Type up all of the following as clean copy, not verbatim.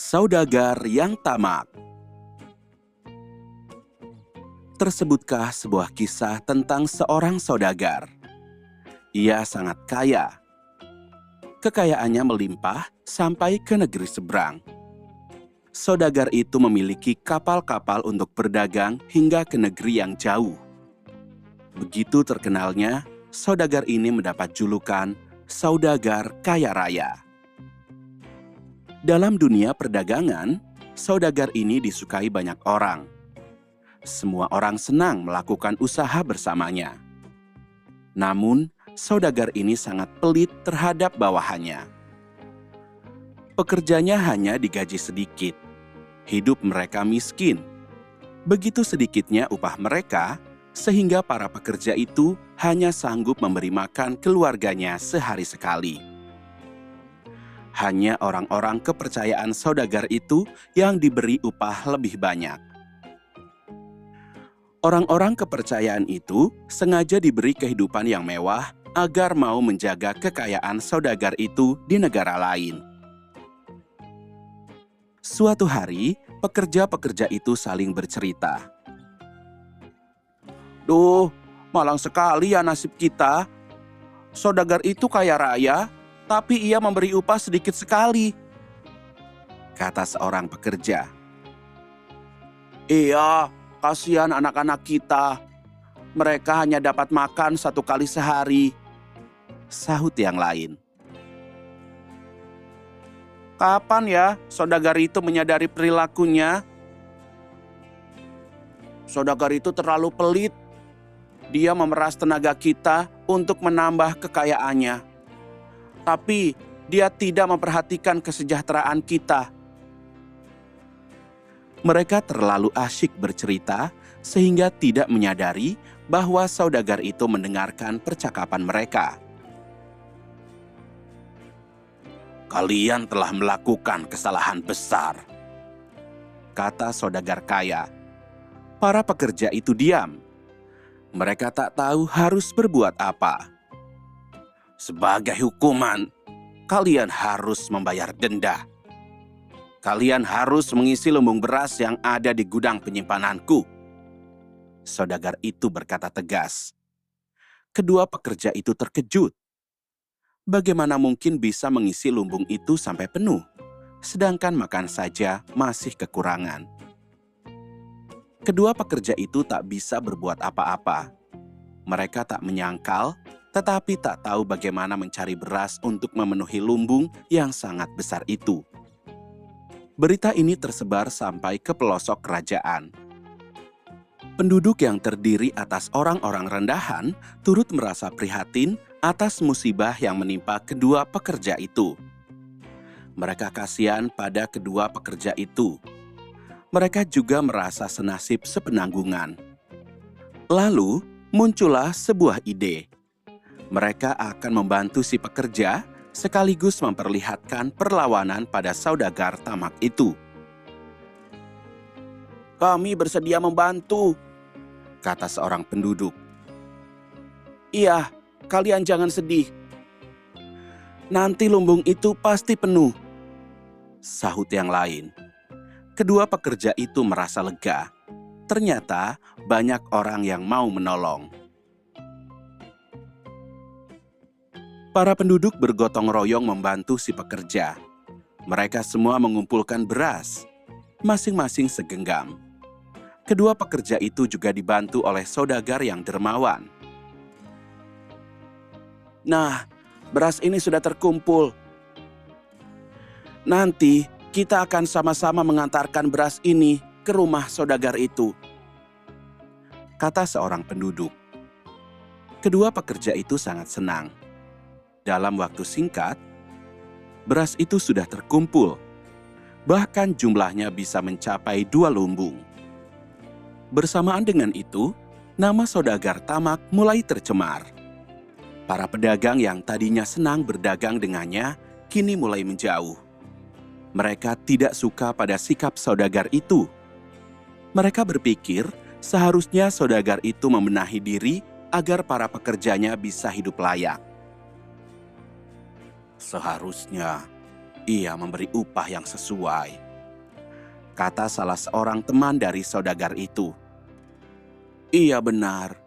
Saudagar yang tamak. Tersebutkah sebuah kisah tentang seorang saudagar? Ia sangat kaya. Kekayaannya melimpah sampai ke negeri seberang. Saudagar itu memiliki kapal-kapal untuk berdagang hingga ke negeri yang jauh. Begitu terkenalnya, saudagar ini mendapat julukan saudagar kaya raya. Dalam dunia perdagangan, saudagar ini disukai banyak orang. Semua orang senang melakukan usaha bersamanya. Namun, saudagar ini sangat pelit terhadap bawahannya. Pekerjanya hanya digaji sedikit. Hidup mereka miskin. Begitu sedikitnya upah mereka, sehingga para pekerja itu hanya sanggup memberi makan keluarganya sehari sekali. Hanya orang-orang kepercayaan saudagar itu yang diberi upah lebih banyak. Orang-orang kepercayaan itu sengaja diberi kehidupan yang mewah agar mau menjaga kekayaan saudagar itu di negara lain. Suatu hari, pekerja-pekerja itu saling bercerita. "Duh, malang sekali ya nasib kita. Saudagar itu kaya raya, tapi ia memberi upah sedikit sekali," kata seorang pekerja. "Iya, kasihan anak-anak kita. Mereka hanya dapat makan 1 kali sehari," sahut yang lain. "Kapan ya saudagar itu menyadari perilakunya? Saudagar itu terlalu pelit. Dia memeras tenaga kita untuk menambah kekayaannya. Tapi dia tidak memperhatikan kesejahteraan kita." Mereka terlalu asyik bercerita sehingga tidak menyadari bahwa saudagar itu mendengarkan percakapan mereka. "Kalian telah melakukan kesalahan besar," kata saudagar kaya. Para pekerja itu diam. Mereka tak tahu harus berbuat apa. "Sebagai hukuman, kalian harus membayar denda. Kalian harus mengisi lumbung beras yang ada di gudang penyimpananku," saudagar itu berkata tegas. Kedua pekerja itu terkejut. Bagaimana mungkin bisa mengisi lumbung itu sampai penuh, sedangkan makan saja masih kekurangan? Kedua pekerja itu tak bisa berbuat apa-apa. Mereka tak menyangkal, tetapi tak tahu bagaimana mencari beras untuk memenuhi lumbung yang sangat besar itu. Berita ini tersebar sampai ke pelosok kerajaan. Penduduk yang terdiri atas orang-orang rendahan turut merasa prihatin atas musibah yang menimpa kedua pekerja itu. Mereka kasihan pada kedua pekerja itu. Mereka juga merasa senasib sepenanggungan. Lalu muncullah sebuah ide. Mereka akan membantu si pekerja sekaligus memperlihatkan perlawanan pada saudagar tamak itu. "Kami bersedia membantu," kata seorang penduduk. "Iya, kalian jangan sedih. Nanti lumbung itu pasti penuh," sahut yang lain. Kedua pekerja itu merasa lega. Ternyata banyak orang yang mau menolong. Para penduduk bergotong royong membantu si pekerja. Mereka semua mengumpulkan beras, masing-masing segenggam. Kedua pekerja itu juga dibantu oleh saudagar yang dermawan. "Nah, beras ini sudah terkumpul. Nanti kita akan sama-sama mengantarkan beras ini ke rumah saudagar itu," kata seorang penduduk. Kedua pekerja itu sangat senang. Dalam waktu singkat, beras itu sudah terkumpul. Bahkan jumlahnya bisa mencapai 2 lumbung. Bersamaan dengan itu, nama saudagar tamak mulai tercemar. Para pedagang yang tadinya senang berdagang dengannya, kini mulai menjauh. Mereka tidak suka pada sikap saudagar itu. Mereka berpikir seharusnya saudagar itu membenahi diri agar para pekerjanya bisa hidup layak. "Seharusnya ia memberi upah yang sesuai," kata salah seorang teman dari saudagar itu. Iya benar,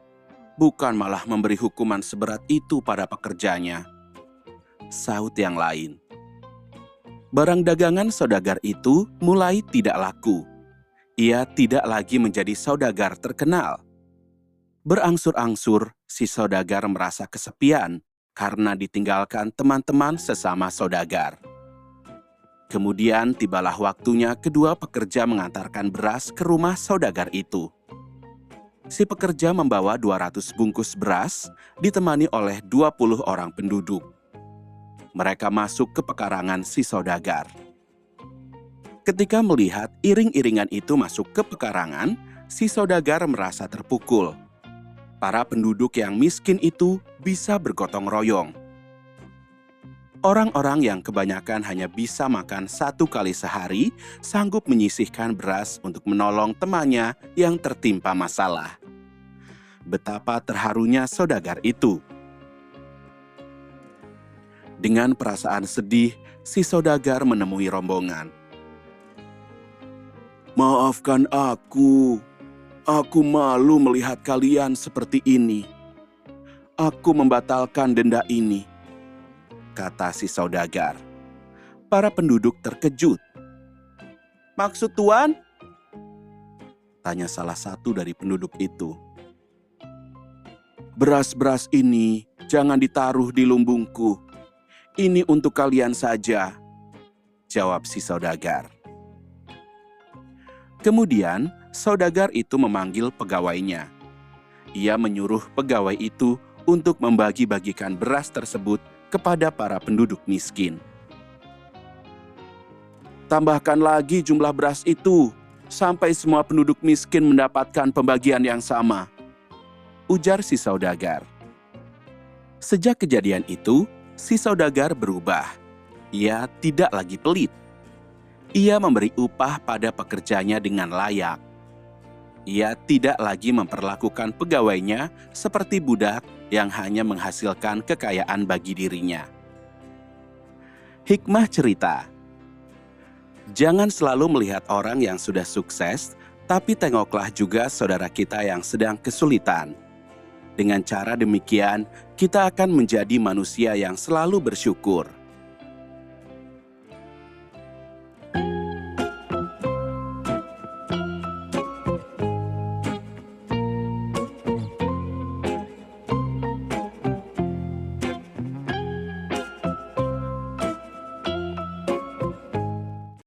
bukan malah memberi hukuman seberat itu pada pekerjanya, sahut yang lain. Barang dagangan saudagar itu mulai tidak laku. Ia tidak lagi menjadi saudagar terkenal. Berangsur-angsur, si saudagar merasa kesepian karena ditinggalkan teman-teman sesama saudagar. Kemudian tibalah waktunya kedua pekerja mengantarkan beras ke rumah saudagar itu. Si pekerja membawa 200 bungkus beras ditemani oleh 20 orang penduduk. Mereka masuk ke pekarangan si saudagar. Ketika melihat iring-iringan itu masuk ke pekarangan, si saudagar merasa terpukul. Para penduduk yang miskin itu bisa bergotong royong. Orang-orang yang kebanyakan hanya bisa makan 1 kali sehari sanggup menyisihkan beras untuk menolong temannya yang tertimpa masalah. Betapa terharunya saudagar itu. Dengan perasaan sedih, si saudagar menemui rombongan. Maafkan aku malu melihat kalian seperti ini. Aku membatalkan denda ini, kata si saudagar. Para penduduk terkejut. Maksud Tuan? Tanya salah satu dari penduduk itu. Beras-beras ini jangan ditaruh di lumbungku. Ini untuk kalian saja, jawab si saudagar. Kemudian, saudagar itu memanggil pegawainya. Ia menyuruh pegawai itu untuk membagi-bagikan beras tersebut kepada para penduduk miskin. Tambahkan lagi jumlah beras itu, sampai semua penduduk miskin mendapatkan pembagian yang sama, ujar si saudagar. Sejak kejadian itu, si saudagar berubah. Ia tidak lagi pelit. Ia memberi upah pada pekerjanya dengan layak. Ia tidak lagi memperlakukan pegawainya seperti budak yang hanya menghasilkan kekayaan bagi dirinya. Hikmah cerita: jangan selalu melihat orang yang sudah sukses, tapi tengoklah juga saudara kita yang sedang kesulitan. Dengan cara demikian, kita akan menjadi manusia yang selalu bersyukur.